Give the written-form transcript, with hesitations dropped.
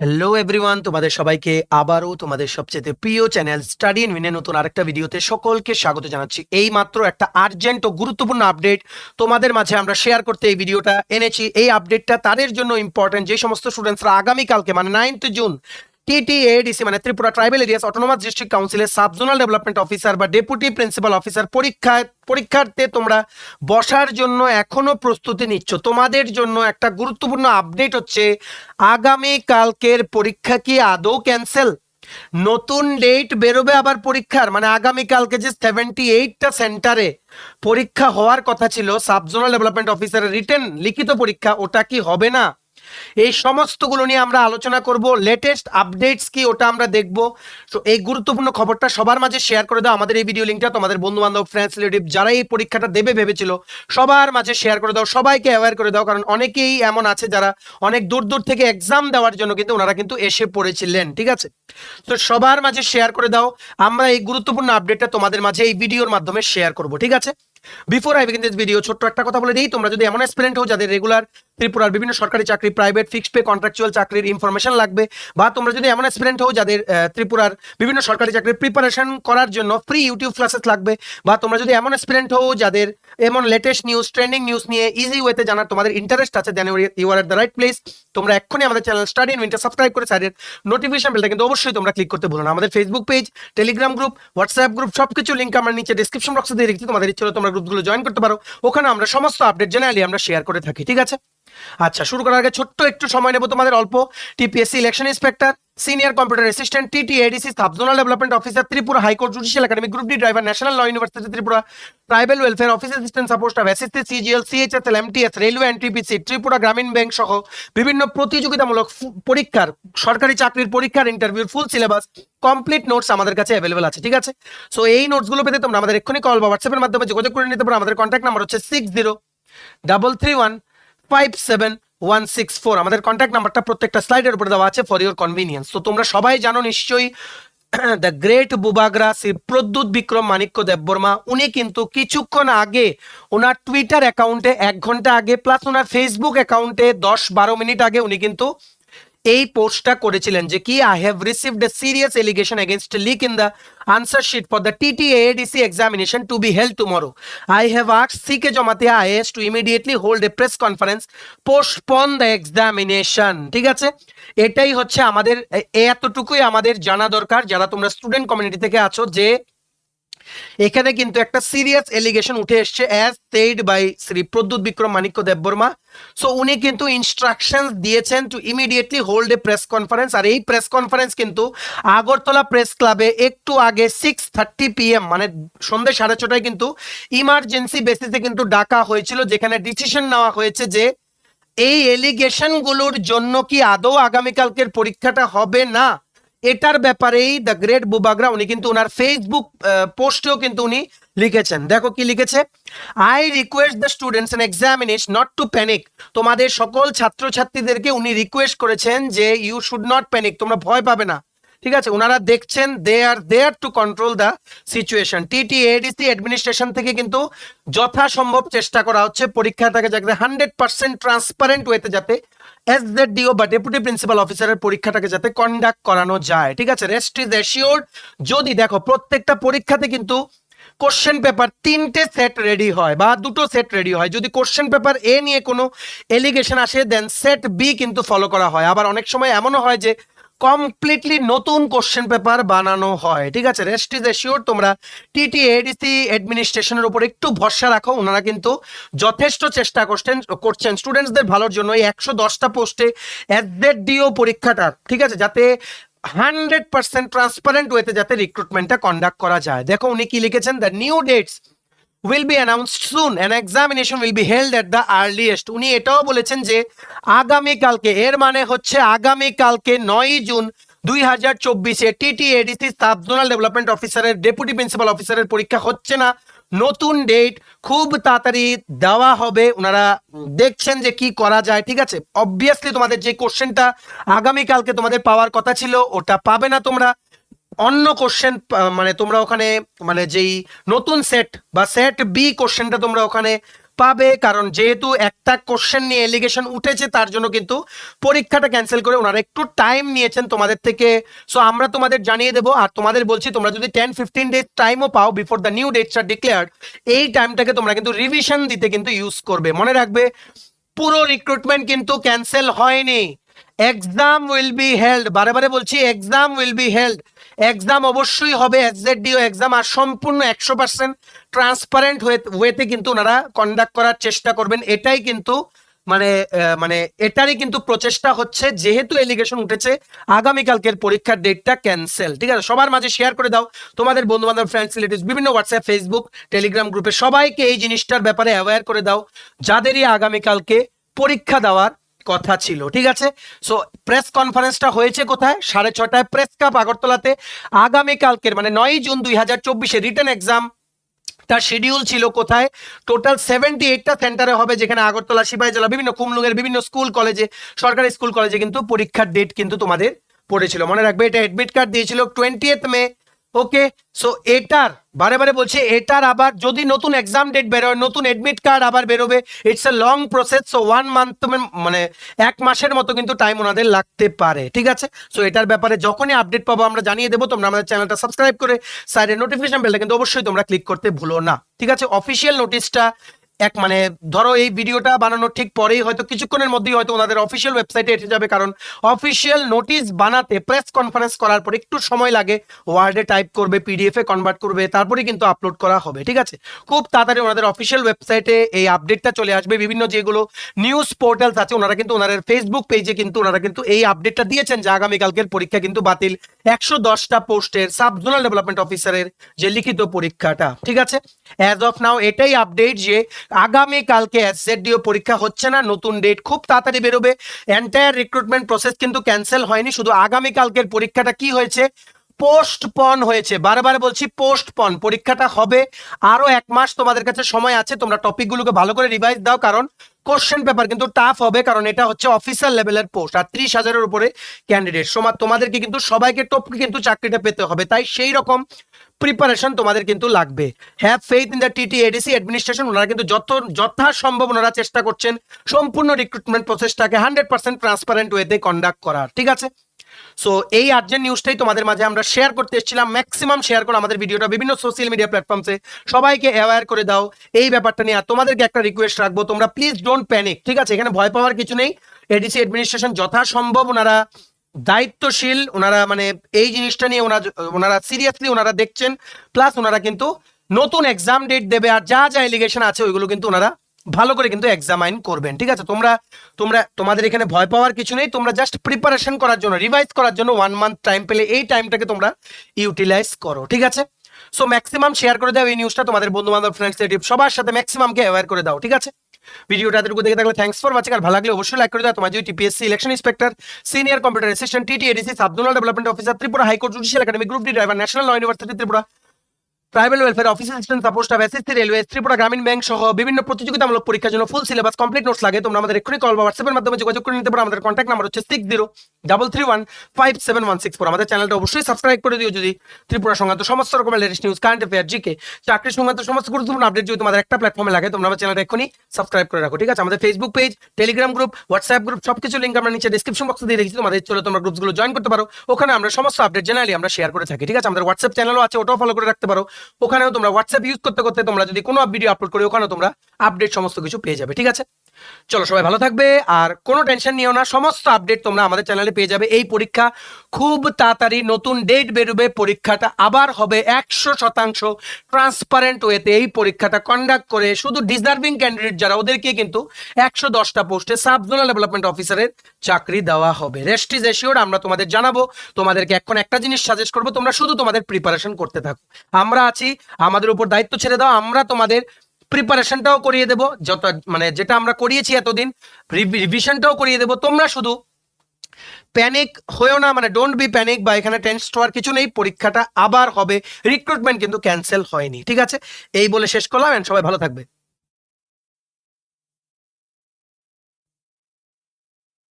Hello everyone, তোমাদের সবাইকে আবারও তোমাদের সবচেয়ে প্রিয় চ্যানেল স্টাডি ইন উইনে নতুন আরেকটা ভিডিওতে সকলকে স্বাগত জানাচ্ছি। এই মাত্র একটা আর্জেন্ট ও গুরুত্বপূর্ণ আপডেট তোমাদের মাঝে আমরা শেয়ার করতে এই ভিডিওটা এনেছি। এই আপডেটটা তাদের জন্য ইম্পর্টেন্ট যে সমস্ত স্টুডেন্টসরা আগামীকালকে মানে 9th জুন TTADC মানে Tripura tribal areas autonomous district কাউন্সিলের সাবজোনাল ডেভেলপমেন্ট অফিসার বা ডেপুটি প্রিন্সিপাল অফিসার পরীক্ষার্থে তোমরা বসার জন্য এখনো প্রস্তুতি নিচ্ছ। তোমাদের জন্য একটা গুরুত্বপূর্ণ আপডেট হচ্ছে আগামী কালকের পরীক্ষা কি আদৌ ক্যান্সেল? নতুন ডেট বেরোবে আবার পরীক্ষার, মানে আগামীকালকে যে 78টা সেন্টারে পরীক্ষা হওয়ার কথা ছিল সাবজোনাল ডেভেলপমেন্ট অফিসারের রিটেন লিখিত পরীক্ষা, ওটা কি হবে না? এই সমস্তগুলো নিয়ে আমরা আলোচনা করব। লেটেস্ট আপডেটস কি ওটা আমরা দেখব। তো এই গুরুত্বপূর্ণ খবরটা সবার মাঝে শেয়ার করে দাও। আমাদের এই ভিডিও লিঙ্কটা তোমাদের বন্ধু বান্ধব, ফ্রেন্ডস, রিলেটিভ যারা এই পরীক্ষাটা দেবে ভেবেছিল সবার মাঝে শেয়ার করে দাও, সবাইকে অ্যাওয়্যার করে দাও, কারণ অনেকেই এমন আছে যারা অনেক দূর দূর থেকে এক্সাম দেওয়ার জন্য কিন্তু ওনারা কিন্তু এসে পড়েছিলেন। ঠিক আছে, তো সবার মাঝে শেয়ার করে দাও। আমরা এই গুরুত্বপূর্ণ আপডেটটা তোমাদের মাঝে এই ভিডিওর মাধ্যমে শেয়ার করব। ঠিক আছে, before I begin this video ছোট্ট একটা কথা বলে দিই, তোমরা যদি এমন অ্যাসপিরেন্ট হও যাদের রেগুলার ত্রিপুরার বিভিন্ন সরকারি চাকরি, প্রাইভেট, ফিক্সড পে, কন্ট্রাকচুয়াল চাকরির ইনফরমেশন লাগবে, বা তোমরা যদি এমন অ্যাসপিরেন্ট হও যাদের ত্রিপুরার বিভিন্ন সরকারি চাকরির প্রিপারেশন করার জন্য ফ্রি ইউটিউব ক্লাসেস লাগবে, বা তোমরা যদি এমন অ্যাসপিরেন্ট হও যাদের এমন লেটেস্ট নিউজ, ট্রেন্ডিং নিউজ নিয়ে ইজি ওয়েতে জানার তোমাদের ইন্টারেস্ট আছে, then you are at the right place. তোমরা এক্ষুনি আমাদের channel study in winter subscribe করে সাইডের নোটিফিকেশন বেলটা কিন্তু অবশ্যই তোমরা ক্লিক করতে ভুলো না। আমাদের Facebook page, Telegram group, WhatsApp group সবকিছু লিঙ্ক আমরা নিচে ডিসক্রিপশন বক্সে দিয়ে রেখেছি। তোমাদের ইচ্ছে হলে তোমরা গ্রুপগুলো জয়েন করতে পারো, ওখানে আমরা সমস্ত আপডেট জেনারেলি আমরা শেয়ার করে থাকি। ঠিক আছে, আচ্ছা শুরু করার আগে ছোট্ট একটু সময় নেব তোমাদের অল্প। TPSC election inspector, senior computer assistant, TTADC subzonal development officer, Tripura high court judicial academy, group D driver, national law university Tripura, tribal welfare office assistant support staff, SSC, CGL, CHSL, MTS, railway, NTPC, Tripura Gramin bank সহ বিভিন্ন প্রতিযোগিতামূলক পরীক্ষার, সরকারি চাকরির পরীক্ষার ইন্টারভিউর full syllabus, complete notes আমাদের কাছে অ্যাভেলেবল আছে। ঠিক আছে, সো এই নোটসগুলো পেতে তোমরা আমাদের এক্ষুনি কল বা হোয়াটসঅ্যাপের মাধ্যমে যোগাযোগ করে নিতে পারো। আমাদের কন্ট্যাক্ট নাম্বার হচ্ছে 6033157164। আমাদের কন্ট্যাক্ট নাম্বারটা প্রত্যেকটা স্লাইডের উপরে দেওয়া আছে ফর ইওর কনভিনিয়েন্স। তো তোমরা সবাই জানো নিশ্চয়ই দ্য গ্রেট বুবাগ্রা শ্রী প্রদ্যুৎ বিক্রম মাণিক্য দেববর্মা, উনি কিন্তু কিছুক্ষণ আগে ওনার টুইটার অ্যাকাউন্টে 1 ঘন্টা আগে প্লাস ওনার ফেসবুক অ্যাকাউন্টে 10-12 মিনিট আগে উনি কিন্তু এই পোস্টটা করেছিলেন যে কি I have received a serious allegation against leak in the answer sheet for the TTADC examination to be held tomorrow. I have asked CK Jamatia IAS to immediately hold a press conference, postpone the examination. ঠিক আছে, এটাই হচ্ছে আমাদের, এতটুকুই আমাদের জানা দরকার যারা তোমরা স্টুডেন্ট কমিউনিটি থেকে আছো, যে এখানে কিন্তু একটা সিরিয়াস এলিগেশন উঠে এসছে as said by Shri Pradyot Bikram Manikya Debbarma. So উনি কিন্তু ইনস্ট্রাকশনস দিয়েছেন to immediately hold a press conference. আর এই প্রেস কনফারেন্স কিন্তু আগরতলা প্রেস ক্লাবে একটু আগে 6:30 PM মানে সন্ধ্যে 6:30টায় কিন্তু ইমার্জেন্সি বেসিসে কিন্তু ডাকা হয়েছিল, যেখানে ডিসিশন নেওয়া হয়েছে যে এই এলিগেশনগুলোর জন্য কি আদৌ আগামীকালকের পরীক্ষাটা হবে না, এটার ব্যাপারেই দ্য গ্রেট বুবাগ্রা উনি কিন্তু ওনার ফেসবুক পোস্টেও কিন্তু উনি লিখেছেন। দেখো কি লিখেছে, I request the students and examinees not to panic. তোমাদের সকল ছাত্রছাত্রীদেরকে উনি রিকোয়েস্ট করেছেন যে ইউ শুড নট প্যানিক, তোমরা ভয় পাবে না। ঠিক আছে, ওনারা দেখছেন they are there to control the situation. TTADC administration থেকে কিন্তু যথাসম্ভব চেষ্টা করা হচ্ছে পরীক্ষাটাকে যাতে 100% ট্রান্সপারেন্ট ওয়েতে যাতে SZDO বা ডেপুটি প্রিন্সিপাল অফিসারের পরীক্ষাটাকে যাতে কন্ডাক্ট করানো যায়। ঠিক আছে, রেস্ট ইজ অ্যাসিওর্ড। যদি দেখো প্রত্যেকটা পরীক্ষাতে কিন্তু কোশ্চেন পেপার 3টে সেট রেডি হয় বা 2টো সেট রেডি হয়। যদি কোশ্চেন পেপার A নিয়ে কোনো এলিগেশন আসে দেন সেট B কিন্তু ফলো করা হয়। আবার অনেক সময় এমনও হয় যে কমপ্লিটলি নতুন কোশ্চেন পেপার বানানো হয়। ঠিক আছে, রেস্ট ইজ অ্যাসিওর্ড। তোমরা TTADC অ্যাডমিনিস্ট্রেশনের উপর একটু ভরসা রাখো, ওনারা কিন্তু যথেষ্ট চেষ্টা করছেন স্টুডেন্টসদের ভালোর জন্য। এই 110টা পোস্টে SZDO পরীক্ষাটার, ঠিক আছে, যাতে 100% ট্রান্সপারেন্ট ওয়েতে যাতে রিক্রুটমেন্টটা কন্ডাক্ট করা যায়। দেখো উনি কি লিখেছেন, the new dates will be announced soon and examination will be held at the earliest। উনি এটাও বলেছেন যে আগামীকালকে, এর মানে হচ্ছে আগামীকালকে 9 জুন 2024 TTADC সাবজোনাল ডেভেলপমেন্ট অফিসারের ডেপুটি প্রিন্সিপাল অফিসারের পরীক্ষা হচ্ছে না, নতুন ডেট খুব তাড়াতাড়ি দেওয়া হবে। ওনারা দেখছেন যে কি করা যায়। ঠিক আছে, অবভিয়াসলি তোমাদের যে কোশ্চেনটা আগামীকালকে তোমাদের পাওয়ার কথা ছিল ওটা পাবে না তোমরা, অন্য কোশ্চেন মানে তোমরা ওখানে মানে যেই নতুন সেট বা সেট B কোশ্চেনটা তোমরা ওখানে পাবে, কারণ যেহেতু একটা কোশ্চেন নিয়ে এলিগেশন উঠেছে তার জন্য কিন্তু পরীক্ষাটা ক্যান্সেল করে ওনারা একটু টাইম নিয়েছেন তোমাদের থেকে। সো আমরা তোমাদের জানিয়ে দেবো, আর তোমাদের বলছি তোমরা যদি 10-15 ডেজ টাইমও পাও before the new dates are declared, এই টাইমটাকে তোমরা কিন্তু রিভিশন দিতে কিন্তু ইউজ করবে। মনে রাখবে পুরো রিক্রুটমেন্ট কিন্তু ক্যান্সেল হয়নি, এক্সাম উইল বি হেল্ড, বারে বারে বলছি exam will be held, exam অবশ্যই হবে, এসজেডিও এক্সাম, আর সম্পূর্ণ 100% ট্রান্সপারেন্ট ওয়েতে কিন্তু ওনারা কন্ডাক্ট করার চেষ্টা করবেন। এটাই কিন্তু মানে এটারই কিন্তু প্রচেষ্টা হচ্ছে, যেহেতু এলিগেশন উঠেছে আগামীকালকের পরীক্ষার ডেটটা ক্যান্সেল। ঠিক আছে, সবার মাঝে শেয়ার করে দাও, তোমাদের বন্ধু বান্ধব, ফ্রেন্ডস, রিলেটিভস, বিভিন্ন হোয়াটসঅ্যাপ, ফেসবুক, টেলিগ্রাম গ্রুপে সবাইকে এই জিনিসটার ব্যাপারে অ্যাওয়্যার করে দাও, যাদেরই আগামীকালকে পরীক্ষা দেওয়ার কথা ছিল। ঠিক আছে, সো প্রেস কনফারেন্সটা হয়েছে কোথায়? 6:30টায় প্রেস ক্লাব আগরতলাতে। আগামীকালকের মানে 9 জুন 2024 রিটেন এক্সাম তার শিডিউল ছিল কোথায়? টোটাল 78টা সেন্টারে হবে, যেখানে আগরতলা, সিপাহীজলা, বিভিন্ন কুমলুঙের বিভিন্ন স্কুল কলেজে, সরকারি স্কুল কলেজে কিন্তু পরীক্ষার ডেট কিন্তু তোমাদের পড়েছিল। মনে রাখবে এটা অ্যাডমিট কার্ড দিয়েছিল 20th মে। ওকে, সো এটার বারে বারে বলছে এটার আবার যদি নতুন এক্সাম ডেট বেরোয়, নতুন এডমিট কার্ড আবার বেরোবে, it's a long process. So 1 month মানে 1 মাসের মতো কিন্তু টাইম ওনাদের লাগতে পারে। ঠিক আছে, সো এটার ব্যাপারে যখনই আপডেট পাবো আমরা জানিয়ে দেবো। তোমরা আমাদের চ্যানেলটা সাবস্ক্রাইব করে সাইডে নোটিফিকেশন বেলটা কিন্তু অবশ্যই তোমরা ক্লিক করতে ভুলো না। ঠিক আছে, অফিসিয়াল নোটিশটা মানে ধরো এই ভিডিওটা বানানোর ঠিক পরেই হয়তো কিছুক্ষণের মধ্যেই হয়তো ওনাদের অফিসিয়াল ওয়েবসাইটে এসে যাবে, কারণ অফিসিয়াল নোটিশ বানাতে প্রেস কনফারেন্স করার পর একটু সময় লাগে, ওয়ার্ডে টাইপ করবে, পিডিএফ এ কনভার্ট করবে, তারপরে কিন্তু আপলোড করা হবে। ঠিক আছে, খুব তাড়াতাড়ি ওনাদের অফিসিয়াল ওয়েবসাইটে এই আপডেটটা চলে আসবে। বিভিন্ন যেগুলো নিউজ পোর্টালস আছে ওনারা কিন্তু ওনাদের ফেসবুক পেজে কিন্তু ওনারা কিন্তু এই আপডেটটা দিয়েছেন যে আগামীকালকের পরীক্ষা কিন্তু বাতিল, 110টা পোস্টের সাব জোনাল ডেভেলপমেন্ট অফিসারের যে লিখিত পরীক্ষাটা। ঠিক আছে, অ্যাজ অফ নাও এটাই আপডেট যে আগামীকালকে এসজেডিও পরীক্ষা হচ্ছে না, নতুন ডেট খুব তাড়াতাড়ি বেরোবে। এন্টায়ার রিক্রুটমেন্ট প্রসেস কিন্তু ক্যান্সেল হয়নি, শুধু আগামীকালকের পরীক্ষাটা কি হয়েছে? পোস্টপন হয়েছে। বারবার বলছি পোস্টপন, পরীক্ষাটা হবে আরো 1 মাস তোমাদের কাছে সময় আছে। তোমরা টপিকগুলোকে ভালো করে রিভাইজ দাও, কারণ কোশ্চেন পেপার কিন্তু টাফ হবে, কারণ এটা হচ্ছে অফিসার লেভেলের পোস্ট আর 30,000-এর উপরে ক্যান্ডিডেট। তোমাদেরকে কিন্তু সবাইকে টপকে কিন্তু চাকরিটা পেতে হবে, তাই সেই রকম প্রিপারেশন তোমাদের কিন্তু লাগবে। Have faith in the TT ADC administration, ওনারা কিন্তু যথাসম্ভব ওনারা চেষ্টা করছেন সম্পূর্ণ রিক্রুটমেন্ট প্রসেসটাকে 100% ট্রান্সপারেন্ট ওয়েতে কন্ডাক্ট করার। ঠিক আছে, সো এই আর্জেন্ট নিউজটাই তোমাদের মাঝে আমরা শেয়ার করতে এসেছিলাম। ম্যাক্সিমাম শেয়ার করো আমাদের ভিডিওটা বিভিন্ন সোশ্যাল মিডিয়া প্ল্যাটফর্মসে, সবাইকে অ্যাওয়্যার করে দাও এই ব্যাপারটা নিয়ে। আর তোমাদেরকে একটা রিকোয়েস্ট রাখবো, তোমরা প্লিজ ডোন্ট প্যানিক। ঠিক আছে, এখানে ভয় পাওয়ার কিছু নেই। এডিসি অ্যাডমিনিস্ট্রেশন যথাসম্ভব ওনারা দায়িত্বশীল, ওনারা মানে এই জিনিসটা নিয়ে ওনারা সিরিয়াসলি ওনারা দেখছেন, প্লাস ওনারা কিন্তু নতুন এক্সাম ডেট দেবে, আর যা যা এলিগেশন আছে ওইগুলো কিন্তু ওনারা ভালো করে কিন্তু এক্সামাইন করবেন। ঠিক আছে, তোমাদের এখানে ভয় পাওয়ার কিছু নেই। তোমরা জাস্ট প্রিপারেশন করার জন্য, রিভাইজ করার জন্য 1 মান্থ টাইম পেলে এই টাইমটাকে তোমরা ইউটিলাইজ করো। ঠিক আছে, সো ম্যাক্সিমাম শেয়ার করে দাও এই নিউজটা তোমাদের বন্ধু বান্ধব, ফ্রেন্ডস, রিলেটিভ সবার সাথে ম্যাক্সিমামকে অ্যাওয়্যার করে দাও। ঠিক আছে, ভিডিওটা এতটুকু দেখে থাকলে থ্যাঙ্কস ফর ওয়াচিং, আর ভালো লাগলে অবশ্যই লাইক করে দাও। তোমার যদি TPSC election inspector, senior computer assistant, TT ADC, sub zonal development officer, Tripura high court judicial academy, group D driver, national law university Tripura, tribal welfare office assistant, support staff, SSC, railway, Tripura Gramin bank সহ বিভিন্ন প্রতিযোগিতামূলক পরীক্ষার জন্য full syllabus complete notes লাগে, তোমরা আমাদের এক্ষুনি call বা হোয়াটসঅ্যাপের মাধ্যমে যোগাযোগ করে নিতে পারো। আমাদের কন্ট্যাক্ট নাম্বার হচ্ছে 6033157164। আমাদের চ্যানেলটা অবশ্যই সাবস্ক্রাইব করে দিও যদি ত্রিপুরা সংক্রান্ত সমস্ত রকমের latest news, current affair, GK, চাকরি সংক্রান্ত সমস্ত গুরুত্বপূর্ণ আপডেট যদি তোমাদের একটা প্ল্যাটফর্মে লাগে, তোমরা আমার চ্যানেলটা এক্ষুনি সাবস্ক্রাইব করে রাখো। ঠিক আছে, আমাদের Facebook page, Telegram group, WhatsApp group সবকিছু লিঙ্ক আমরা নিচে ডেসক্রিপশন বক্সে দিয়ে রেখেছি, তোমাদের চলে তোমরা গ্রুপসগুলো জয়েন করতে পারো। ওখানে আমরা সমস্ত আপডেট জেনারেলি আমরা শেয়ার করে থাকি। ঠিক আছে, আমাদের হোয়াটসঅ্যাপ চ্যানেলও আছে, ওটাও ফলো করে রাখতে পারো। ওখানেও তোমরা হোয়াটসঅ্যাপ ইউজ করতে করতে তোমরা যদি কোনো ভিডিও আপলোড করি ওখানেও তোমরা আপডেট সমস্ত কিছু পেয়ে যাবে। ঠিক আছে, চলো সবাই ভালো থাকবে, আর কোনো টেনশন নিও না, সমস্ত আপডেট তোমরা আমাদের চ্যানেলে পেয়ে যাবে। এই পরীক্ষা খুব তাড়াতাড়ি নতুন ডেট বেরোবে, পরীক্ষাটা আবার হবে 100% ট্রান্সপারেন্ট ওয়েতে। এই পরীক্ষাটা কন্ডাক্ট করে শুধু ডিজার্ভিং ক্যান্ডিডেট যারা ওদেরকে কিন্তু 110টা পোস্টে সাব জোনাল ডেভেলপমেন্ট অফিসারের চাকরি দেওয়া হবে। রেস্ট ইজ এশিওর্ড, আমরা তোমাদের জানাবো। তোমাদেরকে এখন একটা জিনিস সাজেস্ট করবো, তোমরা শুধু তোমাদের প্রিপারেশন করতে থাকো, আমরা আছি, আমাদের উপর দায়িত্ব ছেড়ে দাও, আমরা তোমাদের প্রিপারেশনটাও করিয়ে দেবো, যেটা আমরা করিয়েছি এতদিন, রিভিশনটাও করিয়ে দেবো। তোমরা শুধু প্যানিক হয়েও না, ডোন্ট বি প্যানিক বা এখানে টেনশন হওয়ার কিছু নেই, পরীক্ষাটা আবার হবে, রিক্রুটমেন্ট কিন্তু ক্যান্সেল হয়নি। ঠিক আছে, এই বলে শেষ করলাম, সবাই ভালো থাকবে।